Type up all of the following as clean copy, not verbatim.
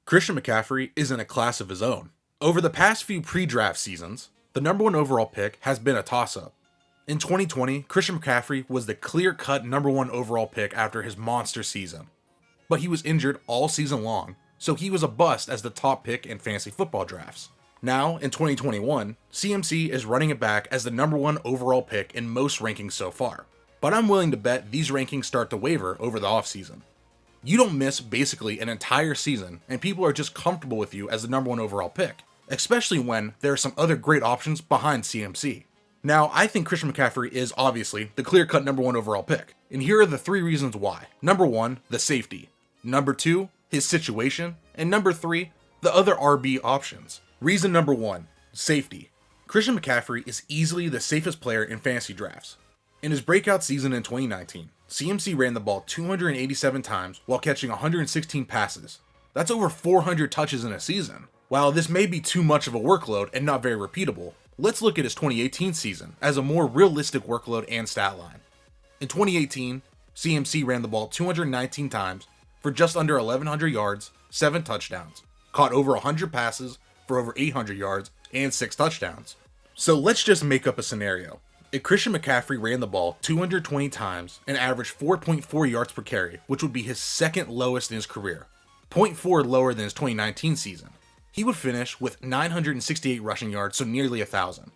Christian McCaffery is in a class of his own. Over the past few pre-draft seasons, the number one overall pick has been a toss-up. In 2020, Christian McCaffery was the clear-cut number one overall pick after his monster season. But he was injured all season long, so he was a bust as the top pick in fantasy football drafts. Now, in 2021, CMC is running it back as the number one overall pick in most rankings so far. But I'm willing to bet these rankings start to waver over the offseason. You don't miss basically an entire season, and people are just comfortable with you as the number one overall pick, especially when there are some other great options behind CMC. Now, I think Christian McCaffery is obviously the clear-cut number one overall pick, and here are the three reasons why. Number one, the safety. Number two, his situation. And number three, the other RB options. Reason number one, safety. Christian McCaffery is easily the safest player in fantasy drafts. In his breakout season in 2019, CMC ran the ball 287 times while catching 116 passes. That's over 400 touches in a season. While this may be too much of a workload and not very repeatable, let's look at his 2018 season as a more realistic workload and stat line. In 2018, CMC ran the ball 219 times for just under 1,100 yards, 7 touchdowns, caught over 100 passes for over 800 yards, and 6 touchdowns. So let's just make up a scenario. If Christian McCaffery ran the ball 220 times and averaged 4.4 yards per carry, which would be his second lowest in his career, 0.4 lower than his 2019 season, he would finish with 968 rushing yards, so nearly 1,000.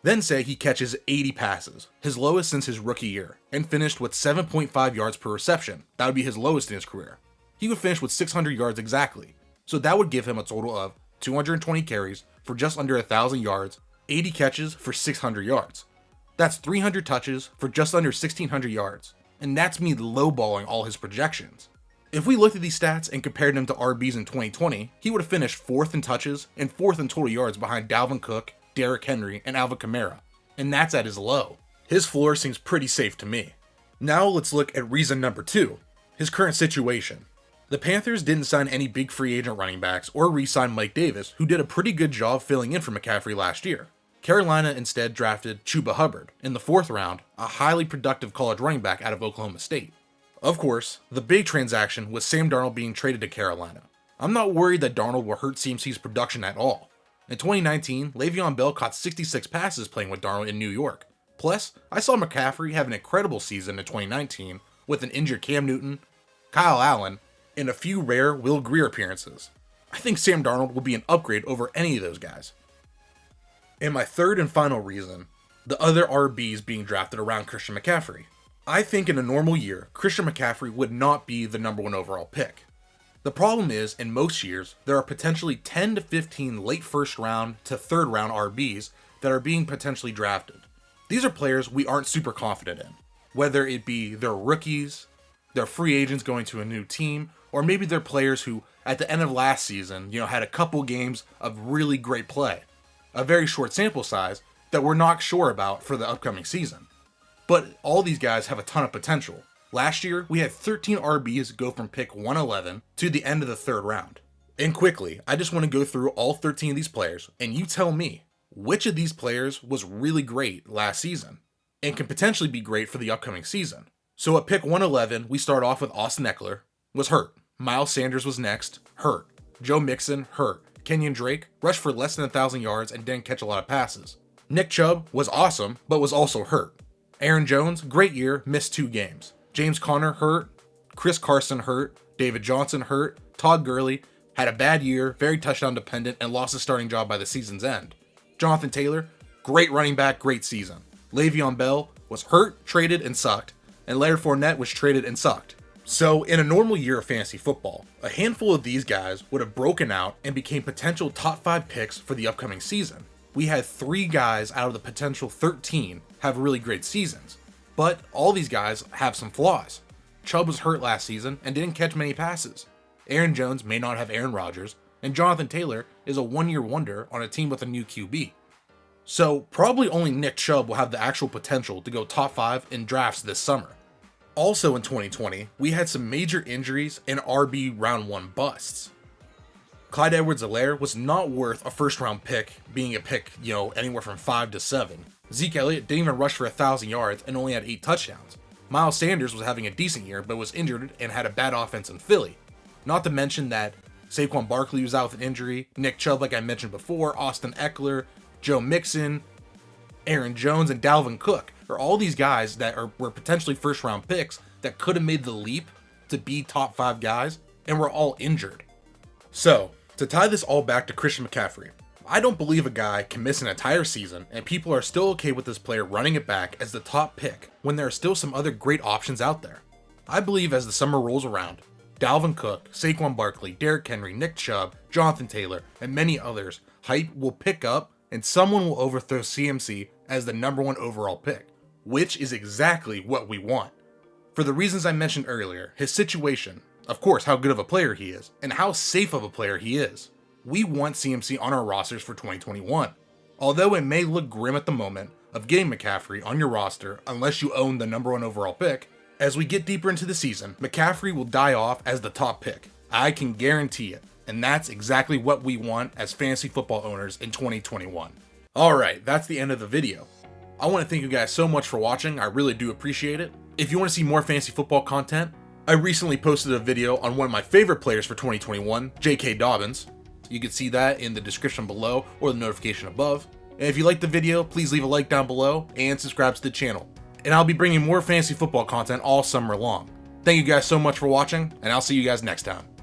Then say he catches 80 passes, his lowest since his rookie year, and finished with 7.5 yards per reception. That would be his lowest in his career. He would finish with 600 yards exactly, so that would give him a total of 220 carries for just under 1,000 yards, 80 catches for 600 yards. That's 300 touches for just under 1,600 yards, and that's me lowballing all his projections. If we looked at these stats and compared them to RBs in 2020, he would have finished 4th in touches and 4th in total yards behind Dalvin Cook, Derrick Henry, and Alvin Kamara, and that's at his low. His floor seems pretty safe to me. Now let's look at reason number 2, his current situation. The Panthers didn't sign any big free agent running backs or re-sign Mike Davis, who did a pretty good job filling in for McCaffery last year. Carolina instead drafted Chuba Hubbard in the 4th round, a highly productive college running back out of Oklahoma State. Of course, the big transaction was Sam Darnold being traded to Carolina. I'm not worried that Darnold will hurt CMC's production at all. In 2019, Le'Veon Bell caught 66 passes playing with Darnold in New York. Plus, I saw McCaffery have an incredible season in 2019 with an injured Cam Newton, Kyle Allen, and a few rare Will Grier appearances. I think Sam Darnold will be an upgrade over any of those guys. And my third and final reason, the other RBs being drafted around Christian McCaffery. I think in a normal year, Christian McCaffery would not be the number one overall pick. The problem is, in most years, there are potentially 10 to 15 late first round to third round RBs that are being potentially drafted. These are players we aren't super confident in, whether it be they're rookies, they're free agents going to a new team, or maybe they're players who, at the end of last season, had a couple games of really great play. A very short sample size that we're not sure about for the upcoming season. But all these guys have a ton of potential. Last year, we had 13 RBs go from pick 111 to the end of the 3rd round. And quickly, I just want to go through all 13 of these players, and you tell me, which of these players was really great last season, and can potentially be great for the upcoming season. So at pick 111, we start off with Austin Eckler, was hurt. Miles Sanders was next, hurt. Joe Mixon, hurt. Kenyon Drake rushed for less than 1,000 yards and didn't catch a lot of passes. Nick Chubb was awesome, but was also hurt. Aaron Jones, great year, missed 2 games. James Conner, hurt. Chris Carson, hurt. David Johnson, hurt. Todd Gurley had a bad year, very touchdown dependent, and lost his starting job by the season's end. Jonathan Taylor, great running back, great season. Le'Veon Bell was hurt, traded, and sucked. And Leonard Fournette was traded and sucked. So, in a normal year of fantasy football, a handful of these guys would have broken out and became potential top 5 picks for the upcoming season. We had 3 guys out of the potential 13 have really great seasons, but all these guys have some flaws. Chubb was hurt last season and didn't catch many passes. Aaron Jones may not have Aaron Rodgers, and Jonathan Taylor is a one-year wonder on a team with a new QB. So, probably only Nick Chubb will have the actual potential to go top 5 in drafts this summer. Also in 2020, we had some major injuries and RB round 1 busts. Clyde Edwards-Helaire was not worth a first round pick, being a pick, anywhere from 5 to 7. Zeke Elliott didn't even rush for 1,000 yards and only had 8 touchdowns. Miles Sanders was having a decent year, but was injured and had a bad offense in Philly. Not to mention that Saquon Barkley was out with an injury, Nick Chubb, like I mentioned before, Austin Eckler, Joe Mixon, Aaron Jones, and Dalvin Cook are all these guys that were potentially first round picks that could have made the leap to be top 5 guys, and were all injured. So, to tie this all back to Christian McCaffery, I don't believe a guy can miss an entire season and people are still okay with this player running it back as the top pick when there are still some other great options out there. I believe as the summer rolls around, Dalvin Cook, Saquon Barkley, Derrick Henry, Nick Chubb, Jonathan Taylor, and many others, hype will pick up and someone will overthrow CMC as the number 1 overall pick, which is exactly what we want. For the reasons I mentioned earlier, his situation, of course how good of a player he is, and how safe of a player he is. We want CMC on our rosters for 2021. Although it may look grim at the moment of getting McCaffrey on your roster unless you own the number 1 overall pick, as we get deeper into the season, McCaffrey will die off as the top pick. I can guarantee it. And that's exactly what we want as fantasy football owners in 2021. Alright, that's the end of the video. I want to thank you guys so much for watching, I really do appreciate it. If you want to see more fantasy football content, I recently posted a video on one of my favorite players for 2021, J.K. Dobbins. You can see that in the description below or the notification above. And if you liked the video, please leave a like down below and subscribe to the channel. And I'll be bringing more fantasy football content all summer long. Thank you guys so much for watching, and I'll see you guys next time.